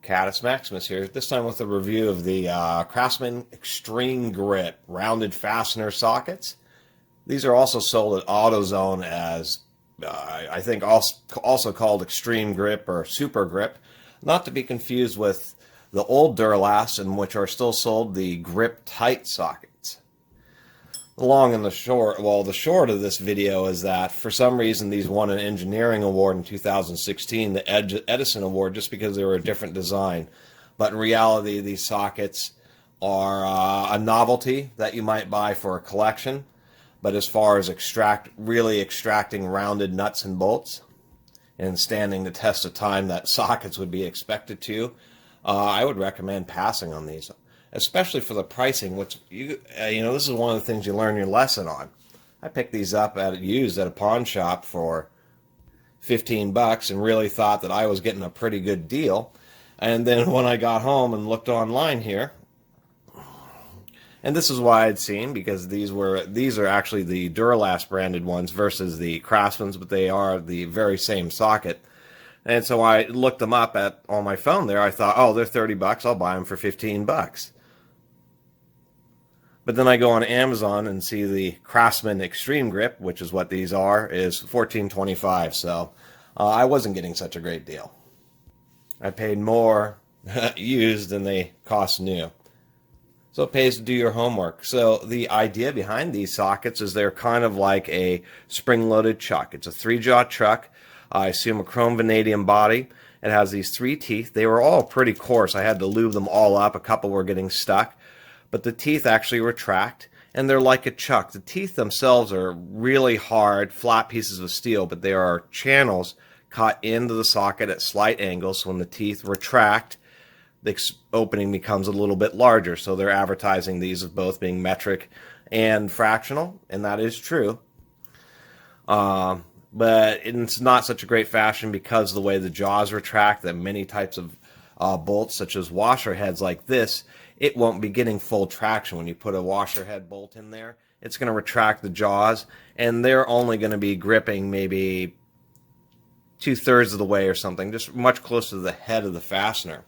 Caddis Maximus here, this time with a review of the Craftsman Extreme Grip rounded fastener sockets. These are also sold at AutoZone as, I think, also called Extreme Grip or Super Grip, not to be confused with the old Duralast, in which are still sold the Grip Tite sockets. The long and the short, well, the short of this video is that for some reason these won an engineering award in 2016, the Edison Award, just because they were a different design. But in reality, these sockets are a novelty that you might buy for a collection. But as far as really extracting rounded nuts and bolts and standing the test of time that sockets would be expected to, I would recommend passing on these. Especially for the pricing, which this is one of the things you learn your lesson on. I picked these up used at a pawn shop for $15 and really thought that I was getting a pretty good deal. And then when I got home and looked online here, and this is why I'd seen, because these are actually the Duralast branded ones versus the Craftsman's, but they are the very same socket. And so I looked them up on my phone there. I thought, oh, they're $30. I'll buy them for $15. But then I go on Amazon and see the Craftsman Extreme Grip, which is what these are, is $14.25. So I wasn't getting such a great deal. I paid more used than they cost new. So it pays to do your homework. So the idea behind these sockets is they're kind of like a spring-loaded chuck. It's a 3-jaw chuck. I assume a chrome vanadium body. It has these 3 teeth. They were all pretty coarse. I had to lube them all up. A couple were getting stuck. But the teeth actually retract, and they're like a chuck. The teeth themselves are really hard, flat pieces of steel, but there are channels cut into the socket at slight angles. So when the teeth retract, the opening becomes a little bit larger. So they're advertising these as both being metric and fractional, and that is true. But it's not such a great fashion because of the way the jaws retract, that many types of bolts, such as washer heads like this, it won't be getting full traction. When you put a washer head bolt in there, it's going to retract the jaws, and they're only going to be gripping maybe 2/3 of the way or something, just much closer to the head of the fastener.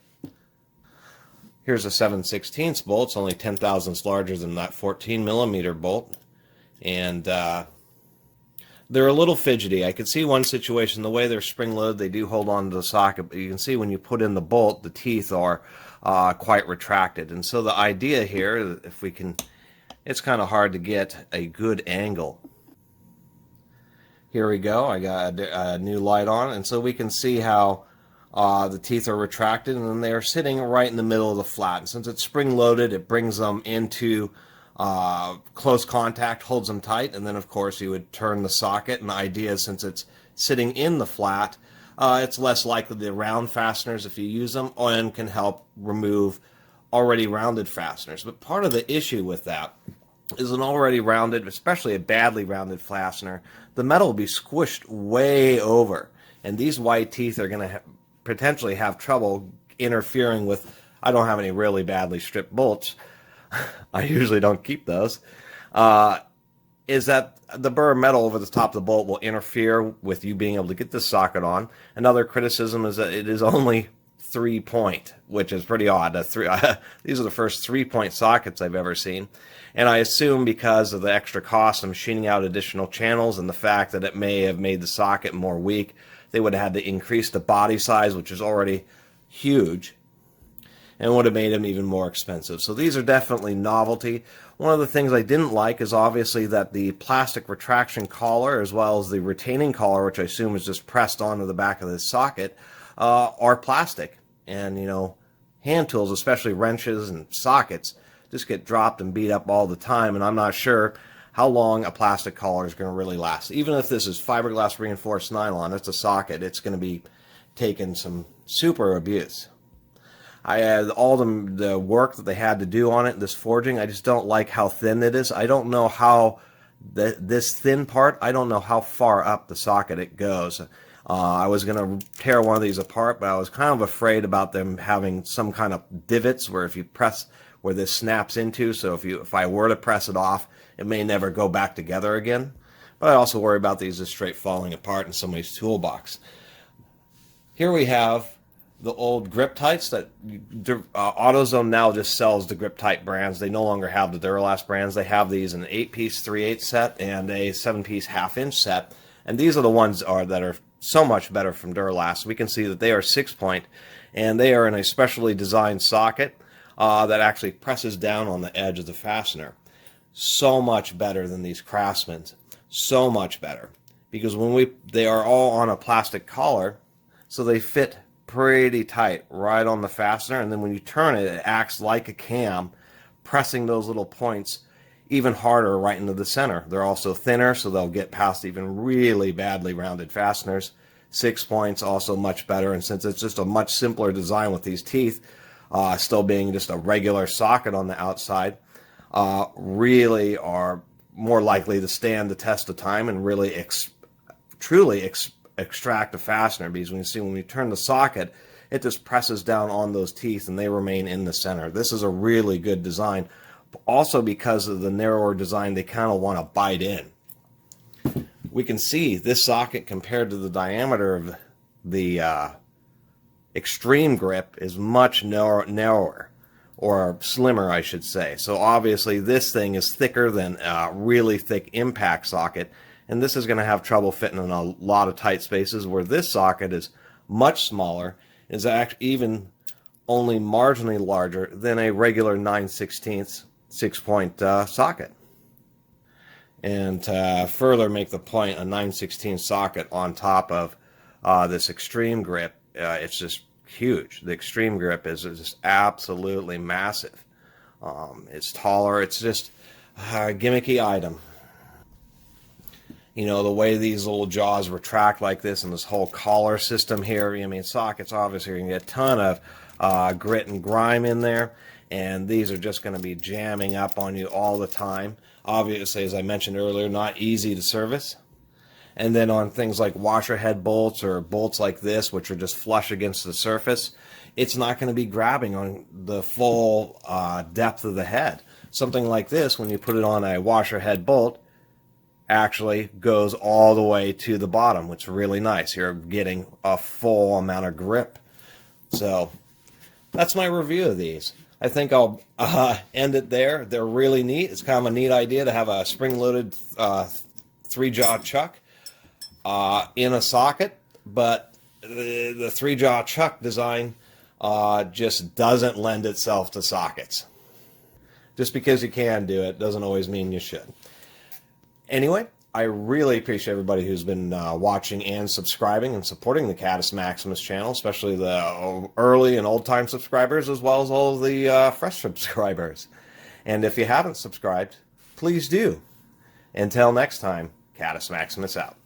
Here's a 7/16 bolt. It's only 10 thousandths larger than that 14mm bolt, and they're a little fidgety. I could see one situation, the way they're spring-loaded, they do hold on to the socket, but you can see when you put in the bolt, the teeth are quite retracted. And so the idea here, if we can, it's kind of hard to get a good angle. Here we go. I got a new light on, and so we can see how the teeth are retracted, and then they are sitting right in the middle of the flat. And since it's spring-loaded, it brings them into close contact, holds them tight, and then of course you would turn the socket. And the idea is, since it's sitting in the flat, it's less likely to round fasteners if you use them, and can help remove already rounded fasteners. But part of the issue with that is an already rounded, especially a badly rounded fastener, the metal will be squished way over, and these white teeth are going to potentially have trouble interfering with. I don't have any really badly stripped bolts. I usually don't keep those. Is that the burr metal over the top of the bolt will interfere with you being able to get this socket on. Another criticism is that it is only 3-point, which is pretty odd. These are the first 3-point sockets I've ever seen. And I assume because of the extra cost of machining out additional channels and the fact that it may have made the socket more weak, they would have had to increase the body size, which is already huge, and would have made them even more expensive. So these are definitely novelty. One of the things I didn't like is obviously that the plastic retraction collar, as well as the retaining collar, which I assume is just pressed onto the back of this socket, are plastic. And, hand tools, especially wrenches and sockets, just get dropped and beat up all the time, and I'm not sure how long a plastic collar is going to really last. Even if this is fiberglass reinforced nylon, it's a socket, it's going to be taking some super abuse. I had all the work that they had to do on it, this forging. I just don't like how thin it is. I don't know how this thin part, I don't know how far up the socket it goes. I was going to tear one of these apart, but I was kind of afraid about them having some kind of divots where if you press where this snaps into, so if I were to press it off, it may never go back together again. But I also worry about these just straight falling apart in somebody's toolbox. Here we have the old grip Tites that AutoZone now just sells the grip Tite brands. They no longer have the Duralast brands. They have these in an 8-piece 3/8 set and a 7-piece 1/2-inch set. And these are the ones that are so much better from Duralast. We can see that they are 6-point, and they are in a specially designed socket that actually presses down on the edge of the fastener. So much better than these Craftsman's. So much better. Because they are all on a plastic collar, so they fit pretty tight right on the fastener, and then when you turn it, it acts like a cam, pressing those little points even harder right into the center. They're also thinner, so they'll get past even really badly rounded fasteners. 6 points, also much better, and since it's just a much simpler design with these teeth, still being just a regular socket on the outside, really are more likely to stand the test of time and really truly extract a fastener, because when we turn the socket, it just presses down on those teeth and they remain in the center. This is a really good design. Also, because of the narrower design, they kind of want to bite in. We can see this socket compared to the diameter of the extreme grip is much narrower, or slimmer I should say. So obviously this thing is thicker than a really thick impact socket, and this is going to have trouble fitting in a lot of tight spaces, where this socket is much smaller, is actually even only marginally larger than a regular 9/16 6-point socket. And to further make the point, a 9/16 socket on top of this extreme grip, it's just huge. The extreme grip is just absolutely massive. It's taller. It's just a gimmicky item. You know, the way these little jaws retract like this, and this whole collar system here, I mean, sockets, obviously, you're going to get a ton of grit and grime in there, and these are just going to be jamming up on you all the time. Obviously, as I mentioned earlier, not easy to service. And then on things like washer head bolts or bolts like this, which are just flush against the surface, it's not going to be grabbing on the full depth of the head. Something like this, when you put it on a washer head bolt, actually goes all the way to the bottom, which is really nice. You're getting a full amount of grip. So that's my review of these. I think I'll end it there. They're really neat. It's kind of a neat idea to have a spring-loaded 3-jaw chuck in a socket, but the 3-jaw chuck design just doesn't lend itself to sockets. Just because you can do it doesn't always mean you should. Anyway, I really appreciate everybody who's been watching and subscribing and supporting the Catus Maximus channel, especially the early and old-time subscribers, as well as all of the fresh subscribers. And if you haven't subscribed, please do. Until next time, Catus Maximus out.